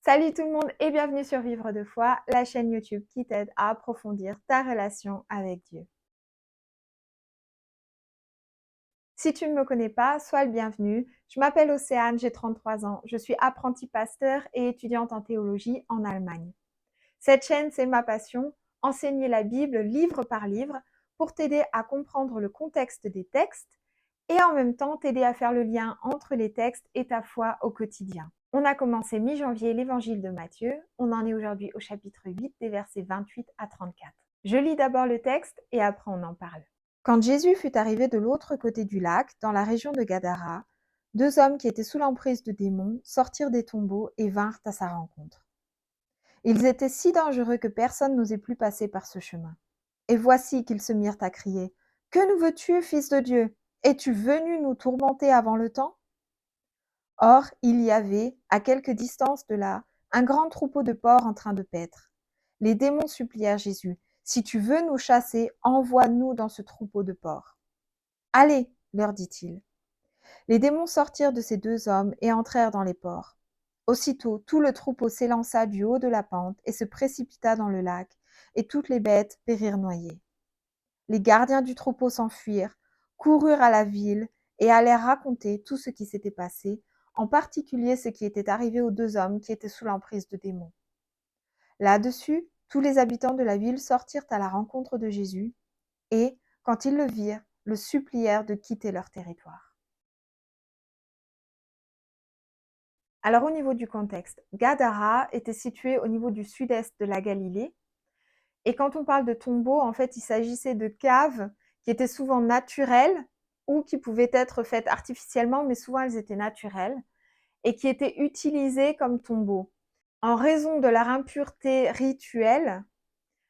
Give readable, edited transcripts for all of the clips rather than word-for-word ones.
Salut tout le monde et bienvenue sur Vivre de foi, la chaîne YouTube qui t'aide à approfondir ta relation avec Dieu. Si tu ne me connais pas, sois le bienvenu. Je m'appelle Océane, j'ai 33 ans, je suis apprentie pasteur et étudiante en théologie en Allemagne. Cette chaîne, c'est ma passion, enseigner la Bible livre par livre pour t'aider à comprendre le contexte des textes et en même temps t'aider à faire le lien entre les textes et ta foi au quotidien. On a commencé mi-janvier l'évangile de Matthieu, on en est aujourd'hui au chapitre 8 des versets 28 à 34. Je lis d'abord le texte et après on en parle. Quand Jésus fut arrivé de l'autre côté du lac, dans la région de Gadara, 2 hommes qui étaient sous l'emprise de démons sortirent des tombeaux et vinrent à sa rencontre. Ils étaient si dangereux que personne n'osait plus passer par ce chemin. Et voici qu'ils se mirent à crier : « Que nous veux-tu, Fils de Dieu ? Es-tu venu nous tourmenter avant le temps ? » Or, il y avait, à quelque distance de là, un grand troupeau de porcs en train de paître. Les démons supplièrent Jésus : « Si tu veux nous chasser, envoie-nous dans ce troupeau de porcs. » « Allez, leur dit-il. » Les démons sortirent de ces 2 hommes et entrèrent dans les porcs. Aussitôt, tout le troupeau s'élança du haut de la pente et se précipita dans le lac, et toutes les bêtes périrent noyées. Les gardiens du troupeau s'enfuirent, coururent à la ville et allèrent raconter tout ce qui s'était passé, en particulier ce qui était arrivé aux 2 hommes qui étaient sous l'emprise de démons. Là-dessus, tous les habitants de la ville sortirent à la rencontre de Jésus et, quand ils le virent, le supplièrent de quitter leur territoire. Alors au niveau du contexte, Gadara était situé au niveau du sud-est de la Galilée. Et quand on parle de tombeaux, en fait, il s'agissait de caves qui étaient souvent naturelles ou qui pouvaient être faites artificiellement, mais souvent elles étaient naturelles et qui étaient utilisées comme tombeaux. En raison de leur impureté rituelle,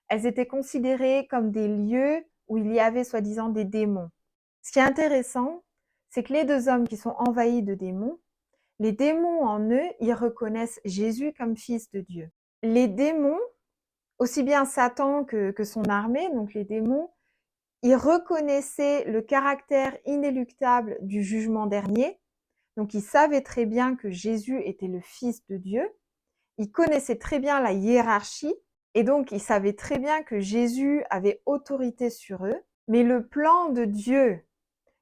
elles étaient considérées comme des lieux où il y avait soi-disant des démons. Ce qui est intéressant, c'est que les 2 hommes qui sont envahis de démons, les démons en eux, ils reconnaissent Jésus comme fils de Dieu. Les démons, aussi bien Satan que son armée, donc les démons, ils reconnaissaient le caractère inéluctable du jugement dernier. Donc ils savaient très bien que Jésus était le Fils de Dieu. Ils connaissaient très bien la hiérarchie et donc ils savaient très bien que Jésus avait autorité sur eux. Mais le plan de Dieu,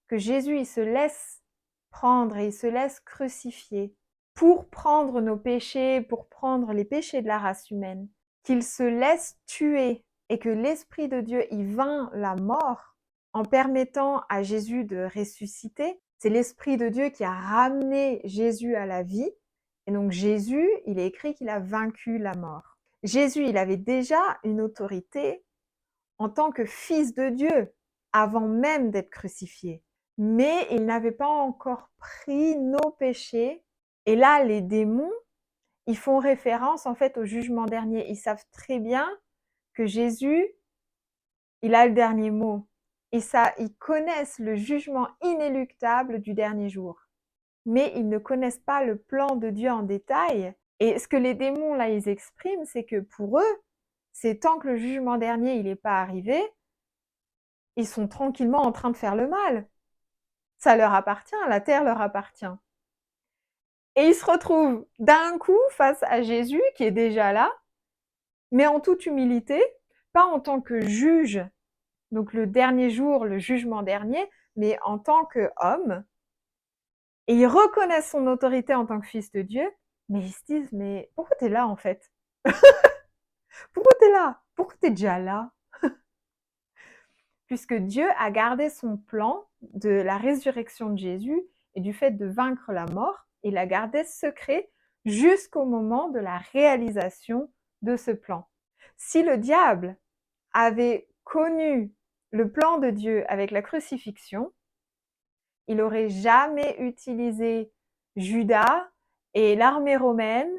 que Jésus il se laisse prendre et il se laisse crucifier pour prendre nos péchés, pour prendre les péchés de la race humaine, qu'il se laisse tuer et que l'Esprit de Dieu y vainc la mort en permettant à Jésus de ressusciter. C'est l'Esprit de Dieu qui a ramené Jésus à la vie. Et donc Jésus, il est écrit qu'il a vaincu la mort. Jésus, il avait déjà une autorité en tant que fils de Dieu avant même d'être crucifié. Mais il n'avait pas encore pris nos péchés. Et là, les démons, ils font référence en fait au jugement dernier. Ils savent très bien que Jésus, il a le dernier mot. Et ça, ils connaissent le jugement inéluctable du dernier jour. Mais ils ne connaissent pas le plan de Dieu en détail. Et ce que les démons, là, ils expriment, c'est que pour eux, c'est tant que le jugement dernier, il n'est pas arrivé, ils sont tranquillement en train de faire le mal. Ça leur appartient, la terre leur appartient. Et ils se retrouvent d'un coup face à Jésus, qui est déjà là, mais en toute humilité, pas en tant que juge, donc le dernier jour, le jugement dernier, mais en tant qu'homme. Et ils reconnaissent son autorité en tant que fils de Dieu, mais ils se disent, mais pourquoi t'es là en fait? Pourquoi t'es là? Pourquoi t'es déjà là? Puisque Dieu a gardé son plan de la résurrection de Jésus et du fait de vaincre la mort, il l'a gardé secret jusqu'au moment de la réalisation de ce plan. Si le diable avait connu le plan de Dieu avec la crucifixion, il n'aurait jamais utilisé Judas et l'armée romaine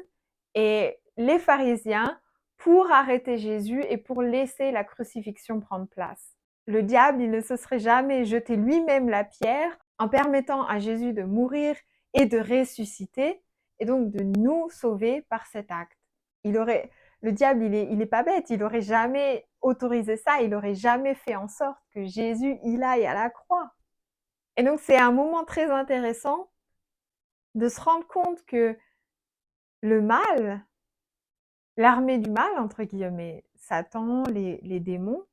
et les pharisiens pour arrêter Jésus et pour laisser la crucifixion prendre place. Le diable, il ne se serait jamais jeté lui-même la pierre en permettant à Jésus de mourir et de ressusciter et donc de nous sauver par cet acte. Le diable, il est pas bête, il aurait jamais autorisé ça, il aurait jamais fait en sorte que Jésus, il aille à la croix. Et donc, c'est un moment très intéressant de se rendre compte que le mal, L'armée du mal, entre guillemets, Satan, les démons,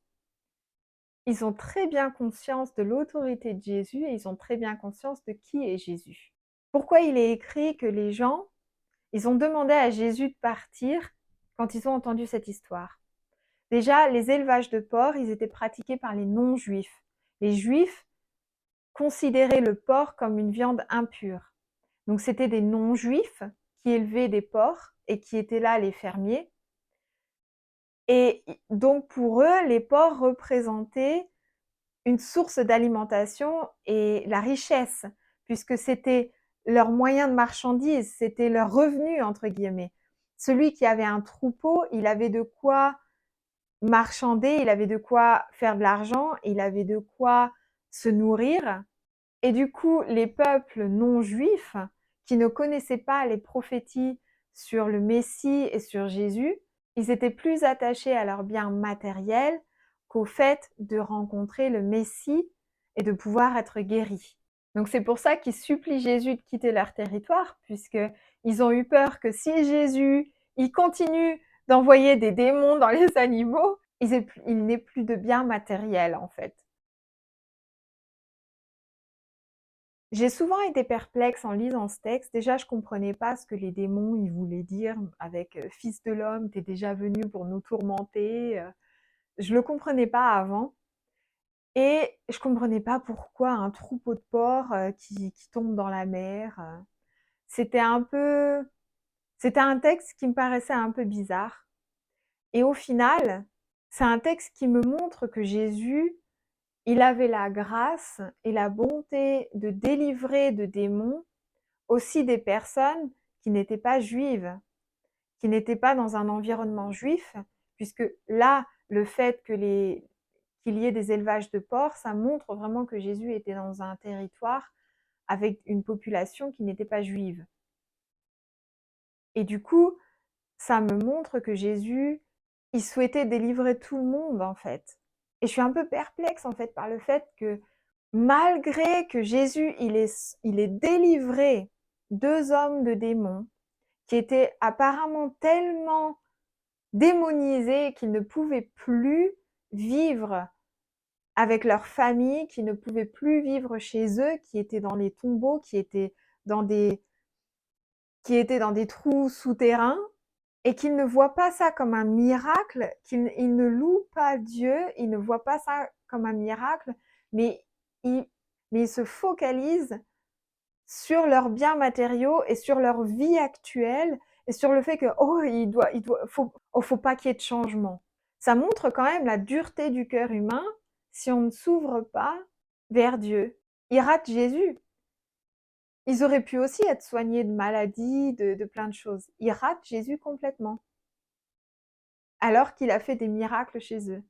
ils ont très bien conscience de l'autorité de Jésus et ils ont très bien conscience de qui est Jésus. Pourquoi il est écrit que les gens, ils ont demandé à Jésus de partir quand ils ont entendu cette histoire? Déjà, les élevages de porcs, ils étaient pratiqués par les non-juifs. Les juifs considéraient le porc comme une viande impure. Donc c'était des non-juifs qui élevaient des porcs et qui étaient là les fermiers. Et donc pour eux, les porcs représentaient une source d'alimentation et la richesse, puisque c'était leur moyen de marchandise, c'était leur revenu, entre guillemets. Celui qui avait un troupeau, il avait de quoi marchander, il avait de quoi faire de l'argent, il avait de quoi se nourrir. Et du coup, les peuples non juifs, qui ne connaissaient pas les prophéties sur le Messie et sur Jésus, ils étaient plus attachés à leurs biens matériels qu'au fait de rencontrer le Messie et de pouvoir être guéris. Donc c'est pour ça qu'ils supplient Jésus de quitter leur territoire, puisqu'ils ont eu peur que si Jésus, il continue d'envoyer des démons dans les animaux, il n'ait plus de biens matériels en fait. J'ai souvent été perplexe en lisant ce texte. Déjà, je comprenais pas ce que les démons ils voulaient dire avec Fils de l'homme, t'es déjà venu pour nous tourmenter. Je le comprenais pas avant. Et je comprenais pas pourquoi un troupeau de porcs qui tombe dans la mer. C'était un peu, c'était un texte qui me paraissait un peu bizarre. Et au final, c'est un texte qui me montre que Jésus, il avait la grâce et la bonté de délivrer de démons aussi des personnes qui n'étaient pas juives, qui n'étaient pas dans un environnement juif, puisque là, le fait qu'il y ait des élevages de porcs, ça montre vraiment que Jésus était dans un territoire avec une population qui n'était pas juive. Et du coup, ça me montre que Jésus, il souhaitait délivrer tout le monde, en fait. Et je suis un peu perplexe, en fait, par le fait que malgré que Jésus, il est délivré 2 hommes de démons, qui étaient apparemment tellement démonisés qu'ils ne pouvaient plus vivre avec leur famille, qui ne pouvaient plus vivre chez eux, qui étaient dans les tombeaux, dans des, qui étaient dans des trous souterrains, et qu'ils ne voient pas ça comme un miracle, qu'ils ne louent pas Dieu, ils ne voient pas ça comme un miracle, mais ils, mais ils se focalisent sur leurs biens matériaux et sur leur vie actuelle et sur le fait que faut pas qu'il y ait de changement. Ça montre quand même la dureté du cœur humain si on ne s'ouvre pas vers Dieu. Ils ratent Jésus. Ils auraient pu aussi être soignés de maladies, de plein de choses. Ils ratent Jésus complètement, alors qu'il a fait des miracles chez eux.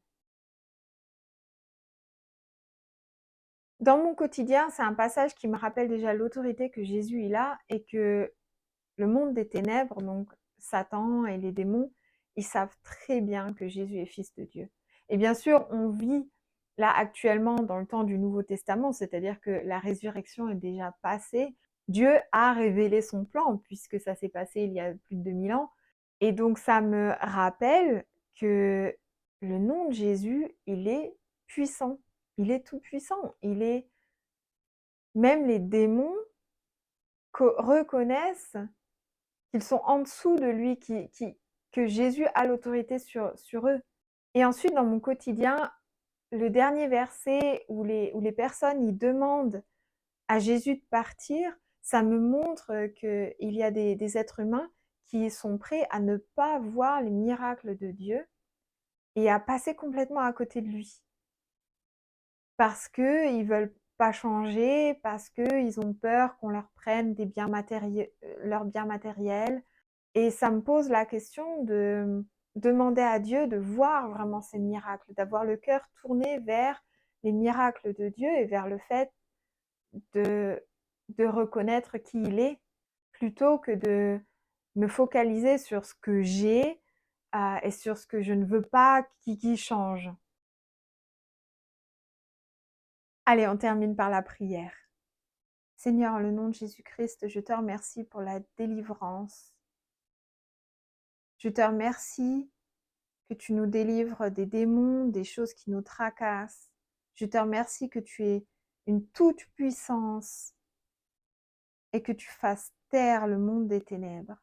Dans mon quotidien, c'est un passage qui me rappelle déjà l'autorité que Jésus il a et que le monde des ténèbres, donc Satan et les démons, ils savent très bien que Jésus est fils de Dieu. Et bien sûr, on vit là actuellement dans le temps du Nouveau Testament, c'est-à-dire que la résurrection est déjà passée. Dieu a révélé son plan puisque ça s'est passé il y a plus de 2000 ans. Et donc ça me rappelle que le nom de Jésus, il est puissant. Il est tout puissant. Même les démons reconnaissent qu'ils sont en dessous de lui, que Jésus a l'autorité sur eux. Et ensuite, dans mon quotidien, le dernier verset où les personnes y demandent à Jésus de partir, ça me montre qu'il y a des êtres humains qui sont prêts à ne pas voir les miracles de Dieu et à passer complètement à côté de lui. Parce qu'ils ne veulent pas changer, parce qu'ils ont peur qu'on leur prenne leurs biens matériels. Et ça me pose la question de demander à Dieu de voir vraiment ces miracles, d'avoir le cœur tourné vers les miracles de Dieu et vers le fait de, de reconnaître qui il est, plutôt que de me focaliser sur ce que j'ai et sur ce que je ne veux pas qui change. Allez, on termine par la prière. Seigneur, en le nom de Jésus-Christ, je te remercie pour la délivrance. Je te remercie que tu nous délivres des démons, des choses qui nous tracassent. Je te remercie que tu es une toute puissance et que tu fasses taire le monde des ténèbres.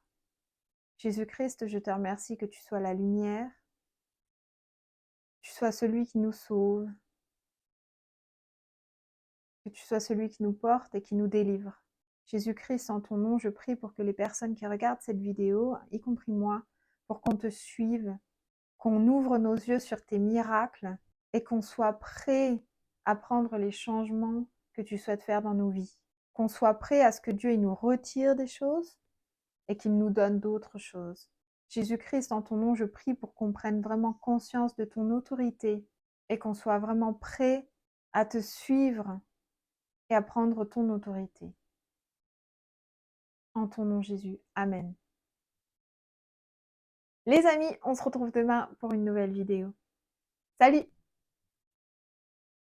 Jésus-Christ, je te remercie que tu sois la lumière, que tu sois celui qui nous sauve, que tu sois celui qui nous porte et qui nous délivre. Jésus-Christ, en ton nom, je prie pour que les personnes qui regardent cette vidéo, y compris moi, pour qu'on te suive, qu'on ouvre nos yeux sur tes miracles et qu'on soit prêt à prendre les changements que tu souhaites faire dans nos vies. Qu'on soit prêt à ce que Dieu il nous retire des choses et qu'il nous donne d'autres choses. Jésus-Christ, en ton nom, je prie pour qu'on prenne vraiment conscience de ton autorité et qu'on soit vraiment prêt à te suivre et à prendre ton autorité. En ton nom, Jésus. Amen. Les amis, on se retrouve demain pour une nouvelle vidéo. Salut!